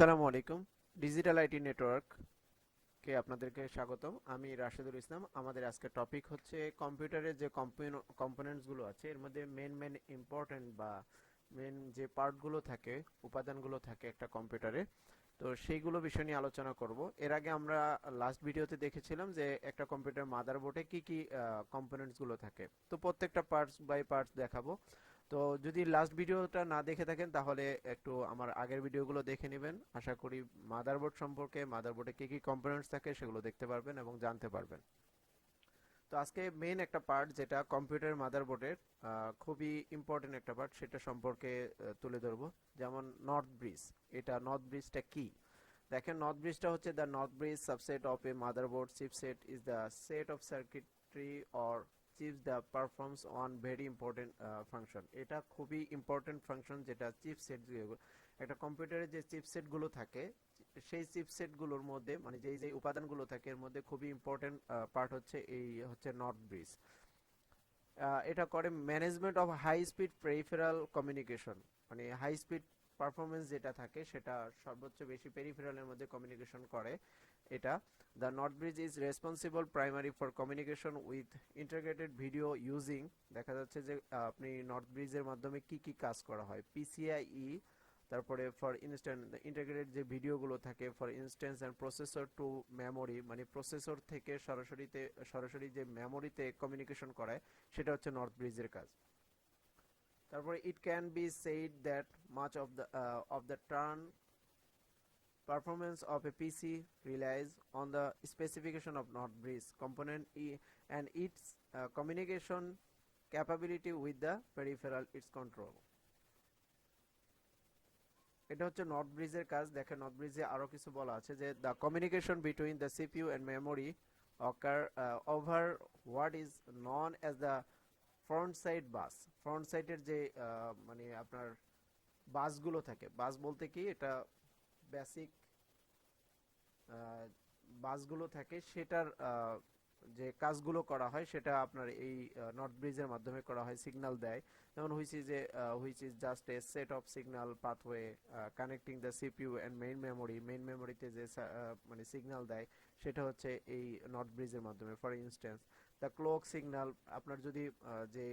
আসসালামু আলাইকুম। Digital IT network কে আপনাদেরকে স্বাগতম। আমি রাশেদুল ইসলাম। আমাদের আজকের টপিক হচ্ছে কম্পিউটারের যে কম্পোনেন্টস গুলো আছে এর মধ্যে মেন ইম্পর্টেন্ট বা মেন যে পার্টগুলো থাকে, উপাদানগুলো থাকে একটা কম্পিউটারে, তো সেইগুলো বিষয় নিয়ে আলোচনা করব। এর আগে আমরা লাস্ট ভিডিওতে দেখেছিলাম যে একটা কম্পিউটার মাদারবোর্ডে কি কি কম্পোনেন্টস গুলো থাকে, তো প্রত্যেকটা পার্টস বাই পার্টস দেখাবো। তো যদি লাস্ট ভিডিওটা না দেখে থাকেন তাহলে একটু আমার আগের ভিডিওগুলো দেখে নেবেন। আশা করি মাদারবোর্ড সম্পর্কে, মাদারবোর্ডে কি কি কম্পোনেন্টস থাকে সেগুলো দেখতে পারবেন এবং জানতে পারবেন। তো আজকে মেইন একটা পার্ট যেটা কম্পিউটার মাদারবোর্ডের খুবই ইম্পর্টেন্ট একটা পার্ট, সেটা সম্পর্কে তুলে ধরবো। যেমন নর্থ ব্রিজ। এটা নর্থ ব্রিজটা কি? দেখেন, নর্থ ব্রিজটা হচ্ছে the north bridge subset of A motherboard chipset is the set of circuitry or chips the performs on very important function. এটা খুবই ইম্পর্টেন্ট ফাংশন, যেটা চিপসেট, একটা কম্পিউটারে যে চিপসেটগুলো থাকে সেই চিপসেটগুলোর মধ্যে, মানে যেই যেই উপাদানগুলো থাকে এর মধ্যে খুবই ইম্পর্টেন্ট পার্ট হচ্ছে এই হচ্ছে নর্থ ব্রিজ। এটা করে management of high speed peripheral communication, মানে হাই স্পিড পারফরমেন্স যেটা থাকে সেটা সর্বোচ্চ বেশি পেরিফেরালের মধ্যে কমিউনিকেশন করে এটা। The north bridge is responsible primary for communication with integrated video using. দেখা যাচ্ছে যে আপনি নর্থ ব্রিজের মাধ্যমে কি কি কাজ করা হয়, পিসিআই, তারপরে ফর ইনস্ট্যান্ট ইন্টিগ্রেটেড যে ভিডিওগুলো থাকে, for instance and processor two memory, মানে প্রসেসর থেকে সরাসরি যে মেমোরিতে কমিউনিকেশন করায়, সেটা হচ্ছে নর্থ ব্রিজের কাজ। তারপরে it can be said that much of the turn performance of a PC relies on the specification of Northbridge component and its communication capability with the peripheral its control. এটা হচ্ছে north ব্রিজের কাজ। দেখেন, north ব্রিজে আরো কিছু বলা আছে যে the communication between the CPU and memory occur over what is known as the front side bus. Front সাইডের যে মানে আপনার বাসগুলো থাকে, বাস বলতে কি, এটা বেসিক বাসগুলো থাকে সেটার যে কাজগুলো করা হয় সেটা আপনার এই নর্থ ব্রিজের মাধ্যমে করা হয়, সিগন্যাল দেয়। যেমন which is just a set of signal pathway connecting the CPU and main মেমোরিতে যে মানে সিগন্যাল দেয় সেটা হচ্ছে এই নর্থ ব্রিজের মাধ্যমে। For instance the clock signal, আপনার যদি যে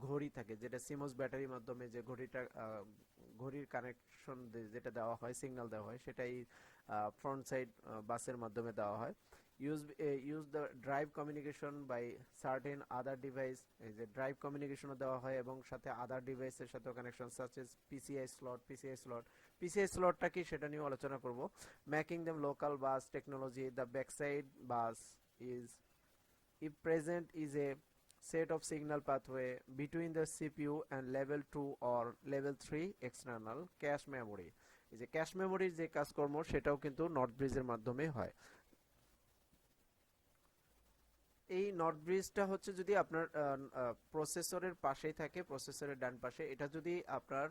ঘড়ি থাকে, যেটা সিমোস ব্যাটারির মাধ্যমে যে ঘড়ির কানেকশন যেটা দেওয়া হয়, সিগন্যাল দেওয়া হয়, সেটাই ফ্রন্ট সাইড বাসের মাধ্যমে দেওয়া হয়। Use the drive communication by certain other device, এই যে ড্রাইভ কমিউনিকেশনও দেওয়া হয় এবং সাথে আদার ডিভাইসের সাথেও কানেকশন সাচ এজ পিসিআই স্লটটা কি সেটা নিয়েও আলোচনা করব। Making them local bus technology, the backside bus is if present is a set of signal pathway between the CPU and level 2 or level 3 external cache memory। এই যে cash মেমোরির যে কাজকর্ম সেটাও কিন্তু নর্থ ব্রিজের মাধ্যমে হয়। এই নর্থ ব্রিজটা হচ্ছে যদি আপনার প্রসেসরের পাশেই থাকে, প্রসেসরের ডান পাশে, এটা যদি আপনার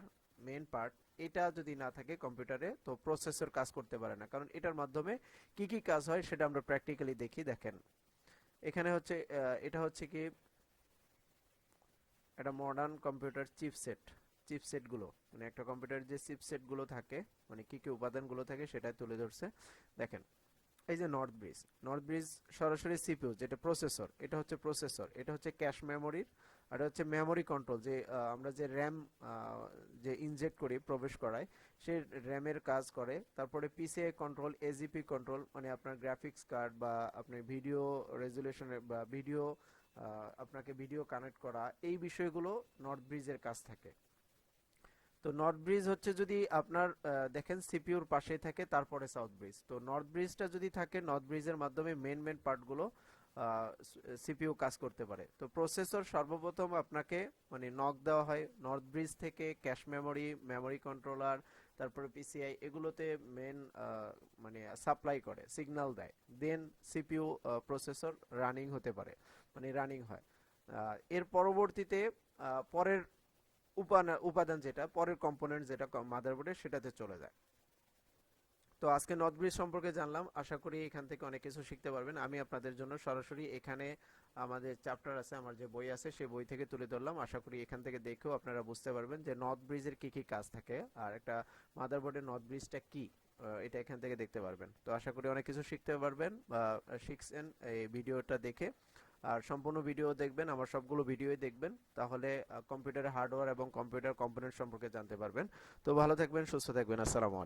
মেন পার্ট, এটা যদি না থাকে কম্পিউটারে তো প্রসেসর কাজ করতে পারে না, কারণ এটার মাধ্যমে কি কি কাজ হয় সেটা আমরা প্র্যাকটিক্যালি দেখি। দেখেন, এখানে হচ্ছে এটা হচ্ছে কি একটা মডার্ন কম্পিউটার চিপসেটগুলো, মানে একটা কম্পিউটারের যে চিপসেটগুলো থাকে, মানে কি কি উপাদানগুলো থাকে সেটাই তুলে ধরছে। দেখেন, এই যে নর্থ ব্রিজ সরাসরি সিপিইউ যেটা প্রসেসর, এটা হচ্ছে প্রসেসর, এটা হচ্ছে ক্যাশ মেমোরির, আর এটা হচ্ছে মেমোরি কন্ট্রোল, যে আমরা যে র্যাম যে ইনজেক্ট করি, প্রবেশ করাই, সে র্যামের কাজ করে। তারপরে পিসিআই কন্ট্রোল, এজিপি কন্ট্রোল, মানে আপনার গ্রাফিক্স কার্ড বা আপনার ভিডিও রেজুলেশনের বা ভিডিও, আপনাকে ভিডিও কানেক্ট করা, এই বিষয়গুলো নর্থ ব্রিজের কাজ থাকে। তো নর্থ ব্রিজ হচ্ছে যদি আপনার দেখেন সিপিইউর পাশেই থাকে, তারপরে সাউথ ব্রিজ। তো নর্থ ব্রিজটা যদি থাকে, নর্থ ব্রিজের মাধ্যমে মেন পার্টগুলো সিপিইউ কাজ করতে পারে। তো প্রসেসর সর্বপ্রথম আপনাকে মানে নক দেওয়া হয় নর্থ ব্রিজ থেকে, ক্যাশ মেমোরি, মেমোরি কন্ট্রোলার, তারপরে পিসিআই, এগুলোতে মেন মানে সাপ্লাই করে, সিগন্যাল দেয়, দেন সিপিইউ প্রসেসর রানিং হতে পারে, মানে রানিং হয়। এর পরবর্তীতে পরের উপাদান যেটা পরের কম্পোনেন্ট যেটা মাদারবোর্ডের, সেটাতে চলে যায়। তো তো আজকে নর্থ ব্রিজ সম্পর্কে জানলাম, আশা করি এখান থেকে অনেক কিছু শিখতে পারবেন। আমি আপনাদের জন্য সরাসরি এখানে আমাদের চ্যাপ্টার আছে, আমার যে বই আছে সেই বই থেকে তুলে ধরলাম। আশা করি এখান থেকে দেখেও আপনারা বুঝতে পারবেন যে নর্থ ব্রিজের কি কি কাজ থাকে আর একটা মাদারবোর্ডের নর্থ ব্রিজটা কি, এটা এখান থেকে দেখতে পারবেন। তো আশা করি অনেক কিছু শিখতে পারবেন বা শিখছেন এই ভিডিওটা দেখে। আর সম্পূর্ণ ভিডিও দেখবেন, আমার সবগুলো ভিডিওই দেখবেন, তাহলে কম্পিউটারের হার্ডওয়্যার এবং কম্পিউটার কম্পোনেন্ট সম্পর্কে জানতে পারবেন। তো ভালো থাকবেন, সুস্থ থাকবেন, আসসালামু আলাইকুম।